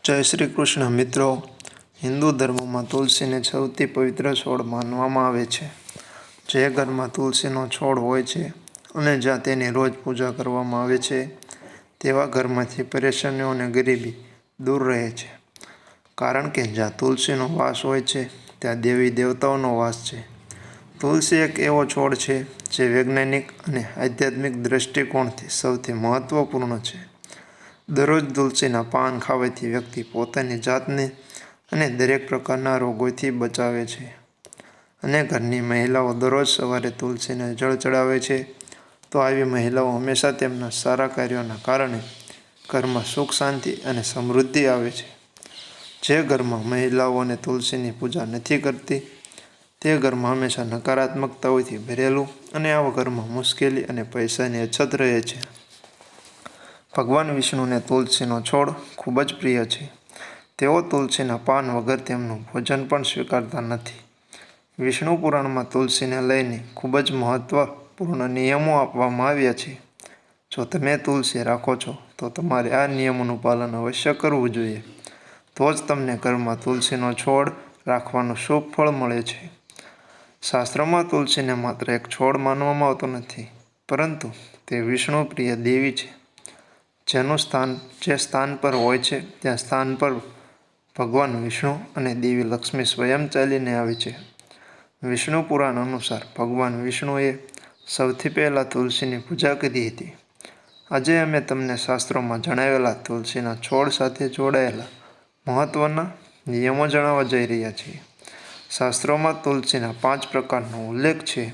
જય શ્રી કૃષ્ણ મિત્રો. હિન્દુ ધર્મમાં તુલસીને સૌથી પવિત્ર છોડ માનવામાં આવે છે. જે ઘરમાં તુલસીનો છોડ હોય છે અને જ્યાં તેની રોજ પૂજા કરવામાં આવે છે તેવા ઘરમાંથી પરેશાનીઓ અને ગરીબી દૂર રહે છે. કારણ કે જ્યાં તુલસીનો વાસ હોય છે ત્યાં દેવી દેવતાઓનો વાસ છે. તુલસી એક એવો છોડ છે જે વૈજ્ઞાનિક અને આધ્યાત્મિક દૃષ્ટિકોણથી સૌથી મહત્વપૂર્ણ છે. દરરોજ તુલસીના પાન ખાવાથી વ્યક્તિ પોતાની જાતને અને દરેક પ્રકારના રોગોથી બચાવે છે. અને ઘરની મહિલાઓ દરરોજ સવારે તુલસીને જળ ચડાવે છે તો આવી મહિલાઓ હંમેશા તેમના સારા કાર્યોના કારણે ઘરમાં સુખ શાંતિ અને સમૃદ્ધિ આવે છે. જે ઘરમાં મહિલાઓને તુલસીની પૂજા નથી કરતી તે ઘરમાં હંમેશા નકારાત્મકતાઓથી ભરેલું અને આવા ઘરમાં મુશ્કેલી અને પૈસાની અછત રહે છે. ભગવાન વિષ્ણુને તુલસીનો છોડ ખૂબ જ પ્રિય છે. તેઓ તુલસીના પાન વગર તેમનું ભોજન પણ સ્વીકારતા નથી. વિષ્ણુ પુરાણમાં તુલસીને લઈને ખૂબ જ મહત્વપૂર્ણ નિયમો આપવામાં આવ્યા છે. જો તમે તુલસી રાખો છો તો તમારે આ નિયમોનું પાલન અવશ્ય કરવું જોઈએ. તો જ તમને ઘરમાં તુલસીનો છોડ રાખવાનું શુભ ફળ મળે છે. શાસ્ત્રોમાં તુલસીને માત્ર એક છોડ માનવામાં આવતો નથી, પરંતુ તે વિષ્ણુ પ્રિય દેવી છે. જેનું સ્થાન જે સ્થાન પર હોય છે ત્યાં સ્થાન પર ભગવાન વિષ્ણુ અને દેવી લક્ષ્મી સ્વયં ચાલીને આવે છે. વિષ્ણુ પુરાણ અનુસાર ભગવાન વિષ્ણુએ સૌથી પહેલા તુલસીની પૂજા કરી હતી. આજે અમે તમને શાસ્ત્રોમાં જણાવેલા તુલસીના છોડ સાથે જોડાયેલા મહત્વના નિયમો જણાવવા જઈ રહ્યા છીએ. શાસ્ત્રોમાં તુલસીના 5 પ્રકારનો ઉલ્લેખ છે.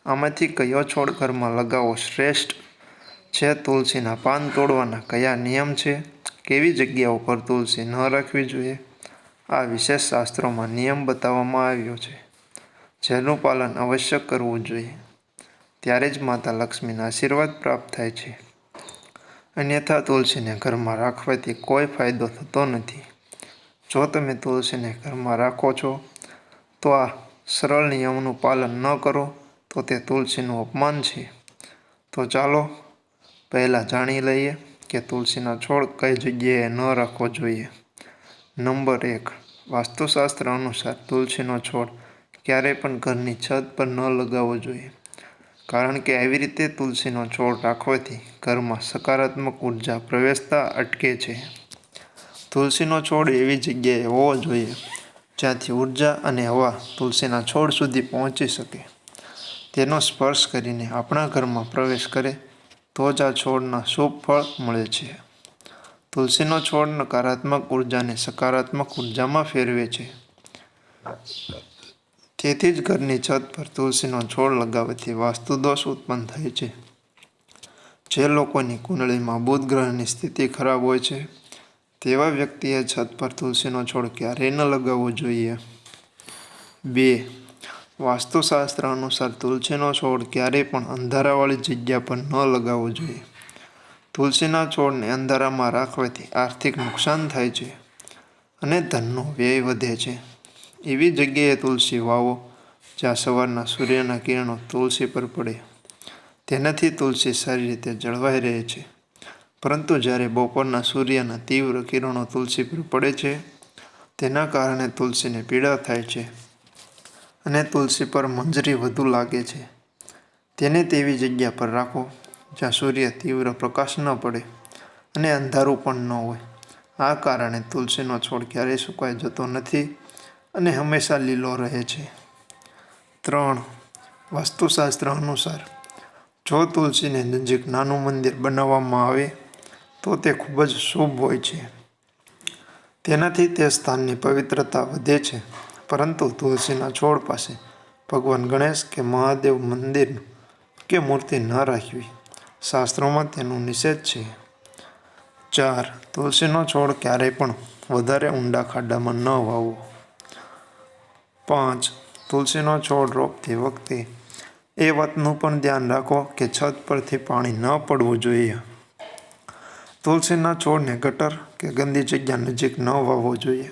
આમાંથી કયો છોડ ઘરમાં લગાવવો શ્રેષ્ઠ છે, તુલસીના પાન તોડવાના કયા નિયમ છે, કેવી જગ્યાઓ પર તુલસી ન રાખવી જોઈએ, આ વિશેષ શાસ્ત્રોમાં નિયમ બતાવવામાં આવ્યો છે જેનું પાલન અવશ્ય કરવું જોઈએ. ત્યારે જ માતા લક્ષ્મીના આશીર્વાદ પ્રાપ્ત થાય છે. અન્યથા તુલસીને ઘરમાં રાખવાથી કોઈ ફાયદો થતો નથી. જો તમે તુલસીને ઘરમાં રાખો છો તો આ સરળ નિયમોનું પાલન ન કરો તો તે તુલસીનું અપમાન છે. તો ચાલો પહેલાં જાણી લઈએ કે તુલસીના છોડ કઈ જગ્યાએ ન રાખવો જોઈએ. નંબર 1. વાસ્તુશાસ્ત્ર અનુસાર તુલસીનો છોડ ક્યારેય પણ ઘરની છત પર ન લગાવવો જોઈએ. કારણ કે આવી રીતે તુલસીનો છોડ રાખવાથી ઘરમાં સકારાત્મક ઉર્જા પ્રવેશતા અટકે છે. તુલસીનો છોડ એવી જગ્યાએ હોવો જોઈએ જ્યાંથી ઉર્જા અને હવા તુલસીના છોડ સુધી પહોંચી શકે. તેનો સ્પર્શ કરીને આપણા ઘરમાં પ્રવેશ કરે તો જ આ છોડના શુભ ફળ મળે છે. તુલસીનો છોડ નકારાત્મક ઉર્જાને સકારાત્મક ઉર્જામાં ફેરવે છે. તેથી જ ઘરની છત પર તુલસીનો છોડ લગાવવાથી વાસ્તુ દોષ ઉત્પન્ન થાય છે. જે લોકોની કુંડળીમાં બુધ ગ્રહની સ્થિતિ ખરાબ હોય છે તેવા વ્યક્તિએ છત પર તુલસીનો છોડ ક્યારેય ન લગાવવો જોઈએ. 2. વાસ્તુશાસ્ત્ર અનુસાર તુલસીનો છોડ ક્યારેય પણ અંધારાવાળી જગ્યા પર ન લગાવવો જોઈએ. તુલસીના છોડને અંધારામાં રાખવાથી આર્થિક નુકસાન થાય છે અને ધનનો વ્યય વધે છે. એવી જગ્યાએ તુલસી વાવો જ્યાં સવારના સૂર્યના કિરણો તુલસી પર પડે. તેનાથી તુલસી સારી રીતે જળવાઈ રહે છે. પરંતુ જ્યારે બપોરના સૂર્યના તીવ્ર કિરણો તુલસી પર પડે છે તેના કારણે તુલસીને પીડા થાય છે અને તુલસી પર મંજરી વધુ લાગે છે. તેને તેવી જગ્યા પર રાખો જ્યાં સૂર્ય તીવ્ર પ્રકાશ ન પડે અને અંધારું પણ ન હોય. આ કારણે તુલસીનો છોડ ક્યારેય સુકાઈ જતો નથી અને હંમેશા લીલો રહે છે. 3. વાસ્તુશાસ્ત્ર અનુસાર જો તુલસીની નજીક નાનું મંદિર બનાવવામાં આવે તો તે ખૂબ જ શુભ હોય છે. તેનાથી તે સ્થાનની પવિત્રતા વધે છે. પરંતુ તુલસીના છોડ પાસે ભગવાન ગણેશ કે મહાદેવ મંદિર કે મૂર્તિ ન રાખવી. શાસ્ત્રોમાં તેનો નિષેધ છે. 4. તુલસીનો છોડ ક્યારેય પણ વધારે ઊંડા ખાડામાં ન વાવવો. 5. તુલસીનો છોડ રોપતી વખતે એ વાતનું પણ ધ્યાન રાખો કે છત પરથી પાણી ન પડવું જોઈએ. તુલસીના છોડને ગટર કે ગંદી જગ્યા નજીક ન વાવવો જોઈએ.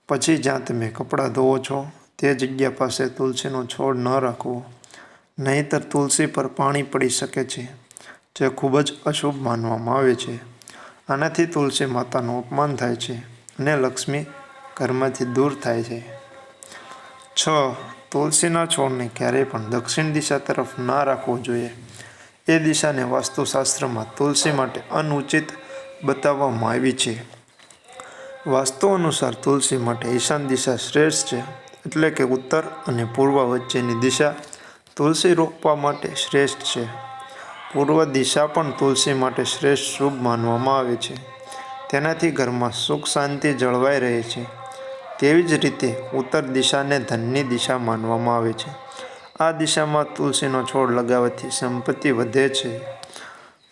પછી જ્યાં તમે કપડાં ધોવો છો તે જગ્યા પાસે તુલસીનો છોડ ન રાખવો. નહીંતર તુલસી પર પાણી પડી શકે છે જે ખૂબ જ અશુભ માનવામાં આવે છે. આનાથી તુલસી માતાનું અપમાન થાય છે અને લક્ષ્મી ઘરમાંથી દૂર થાય છે. 6. તુલસીના છોડને ક્યારેય પણ દક્ષિણ દિશા તરફ ના રાખવો જોઈએ. એ દિશાને વાસ્તુશાસ્ત્રમાં તુલસી માટે અનુચિત બતાવવામાં આવી છે. વાસ્તુ અનુસાર તુલસી માટે ઈશાન દિશા શ્રેષ્ઠ છે, એટલે કે ઉત્તર અને પૂર્વ વચ્ચેની દિશા તુલસી રોપવા માટે શ્રેષ્ઠ છે. પૂર્વ દિશા પણ તુલસી માટે શ્રેષ્ઠ શુભ માનવામાં આવે છે. તેનાથી ઘરમાં સુખ શાંતિ જળવાઈ રહે છે. તેવી જ રીતે ઉત્તર દિશાને ધનની દિશા માનવામાં આવે છે. આ દિશામાં તુલસીનો છોડ લગાવવાથી સંપત્તિ વધે છે.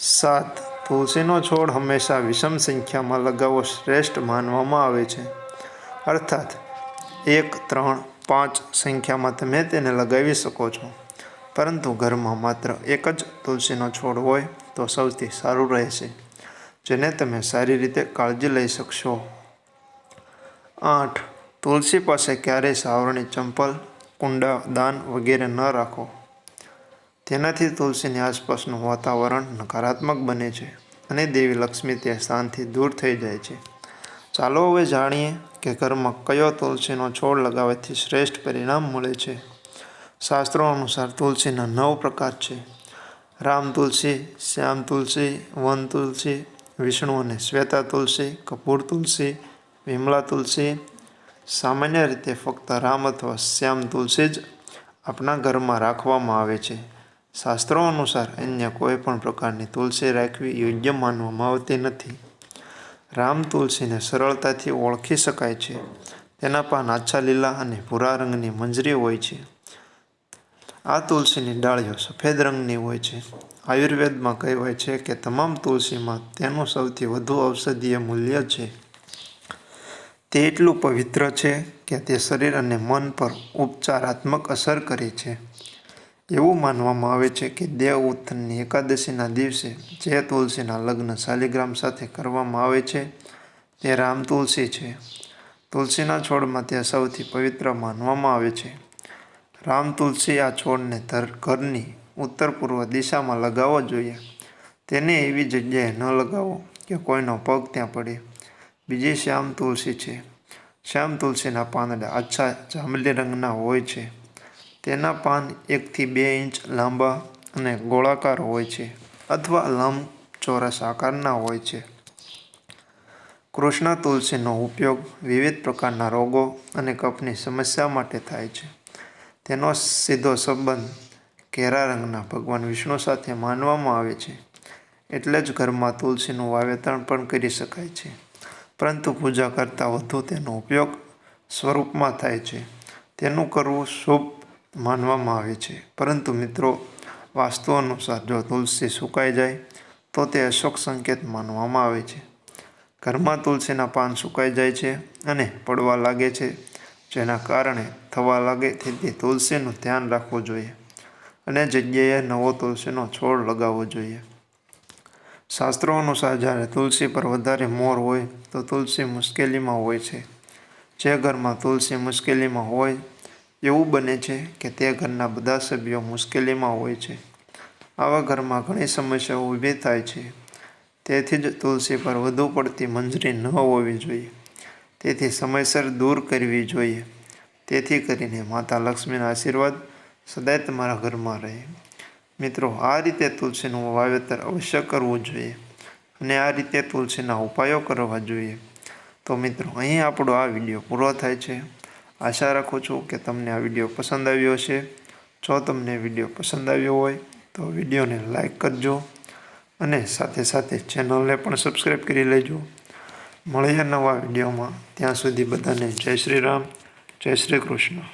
7. તુલસીનો છોડ હંમેશા વિષમ સંખ્યામાં લગાવવો શ્રેષ્ઠ માનવામાં આવે છે. અર્થાત 1, 3, 5 સંખ્યામાં તમે તેને લગાવી શકો છો, પરંતુ ઘરમાં માત્ર એક જ તુલસીનો છોડ હોય તો સૌથી સારું રહેશે, જેને તમે સારી રીતે કાળજી લઈ શકશો. 8. તુલસી પાસે ક્યારેય સાવરણી, ચંપલ, કુંડા, દાન વગેરે ન રાખો. તેનાથી તુલસીની આસપાસનું વાતાવરણ નકારાત્મક બને છે અને દેવી લક્ષ્મી તે સ્થાનથી દૂર થઈ જાય છે. ચાલો હવે જાણીએ કે ઘરમાં કયો તુલસીનો છોડ લગાવવાથી શ્રેષ્ઠ પરિણામ મળે છે. શાસ્ત્રો અનુસાર તુલસીના 9 પ્રકાર છે: રામ તુલસી, શ્યામ તુલસી, વન તુલસી, વિષ્ણુ અને શ્વેતા તુલસી, કપૂર તુલસી, વિમલા તુલસી. સામાન્ય રીતે ફક્ત રામ અથવા શ્યામ તુલસી જ આપણા ઘરમાં રાખવામાં આવે છે. શાસ્ત્રો અનુસાર અન્ય કોઈ પણ પ્રકારની તુલસી રાખવી યોગ્ય માનવામાં આવતી નથી. રામ તુલસીને સરળતાથી ઓળખી શકાય છે. તેના પાન આછા લીલા અને ભૂરા રંગની મંજરી હોય છે. આ તુલસીની ડાળીઓ સફેદ રંગની હોય છે. આયુર્વેદમાં કહેવાય છે કે તમામ તુલસીમાં તેનું સૌથી વધુ ઔષધીય મૂલ્ય છે. તે એટલું પવિત્ર છે કે તે શરીર અને મન પર ઉપચારાત્મક અસર કરે છે. એવું માનવામાં આવે છે કે દેવ ઉત્થાનની એકાદશીના દિવસે જે તુલસીના લગ્ન શાલિગ્રામ સાથે કરવામાં આવે છે તે રામ તુલસી છે. તુલસીના છોડમાં તે સૌથી પવિત્ર માનવામાં આવે છે. રામ તુલસી આ છોડને ઘરની ઉત્તર-પૂર્વ દિશામાં લગાવવો જોઈએ. તેને એવી જગ્યાએ ન લગાવો કે કોઈનો પગ ત્યાં પડે. બીજી શ્યામ તુલસી છે. શ્યામ તુલસીના પાંદડા આછા જાંબલી રંગના હોય છે. તેના પાન 1 થી 2 ઇંચ લાંબા અને ગોળાકાર હોય છે અથવા લંબચોરસ આકારના હોય છે. કૃષ્ણ તુલસીનો ઉપયોગ વિવિધ પ્રકારના રોગો અને કફની સમસ્યા માટે થાય છે. તેનો સીધો સંબંધ ઘેરા રંગના ભગવાન વિષ્ણુ સાથે માનવામાં આવે છે. એટલે જ ઘરમાં તુલસીનું વાવેતર પણ કરી શકાય છે, પરંતુ પૂજા કરતાં વધુ તેનો ઉપયોગ સ્વરૂપમાં થાય છે. તેનું કરવું શુભ માનવામાં આવે છે. પરંતુ મિત્રો, વાસ્તુ અનુસાર જો તુલસી સુકાઈ જાય તો તે અશુભ સંકેત માનવામાં આવે છે. ઘરમાં તુલસીના પાન સુકાઈ જાય છે અને પડવા લાગે છે, જેના કારણે થવા લાગે તેથી તુલસીનું ધ્યાન રાખવું જોઈએ અને જગ્યાએ નવો તુલસીનો છોડ લગાવવો જોઈએ. શાસ્ત્રો અનુસાર જ્યારે તુલસી પર વધારે મોર હોય તો તુલસી મુશ્કેલીમાં હોય છે. જે ઘરમાં તુલસી મુશ્કેલીમાં હોય એવું બને છે કે તે ઘરના બધા સભ્યો મુશ્કેલીમાં હોય છે. આવા ઘરમાં ઘણી સમસ્યાઓ ઊભી થાય છે. તેથી જ તુલસી પર વધુ પડતી મંજરી ન હોવી જોઈએ. તેથી સમયસર દૂર કરવી જોઈએ. તેથી કરીને માતા લક્ષ્મીના આશીર્વાદ સદાય તમારા ઘરમાં રહે. મિત્રો, આ રીતે તુલસીનું વાવેતર અવશ્ય કરવું જોઈએ અને આ રીતે તુલસીના ઉપાયો કરવા જોઈએ. તો મિત્રો, અહીં આપણો આ વિડીયો પૂરો થાય છે. આશા રાખું છું કે તમને આ વિડીયો પસંદ આવ્યો હશે. જો તમને વિડીયો પસંદ આવ્યો હોય તો વિડીયોને લાઈક કરજો અને સાથે સાથે ચેનલને પણ સબસ્ક્રાઈબ કરી લેજો. મળીએ નવા વિડીયોમાં. ત્યાં સુધી બધાને જય શ્રી રામ, જય શ્રી કૃષ્ણ.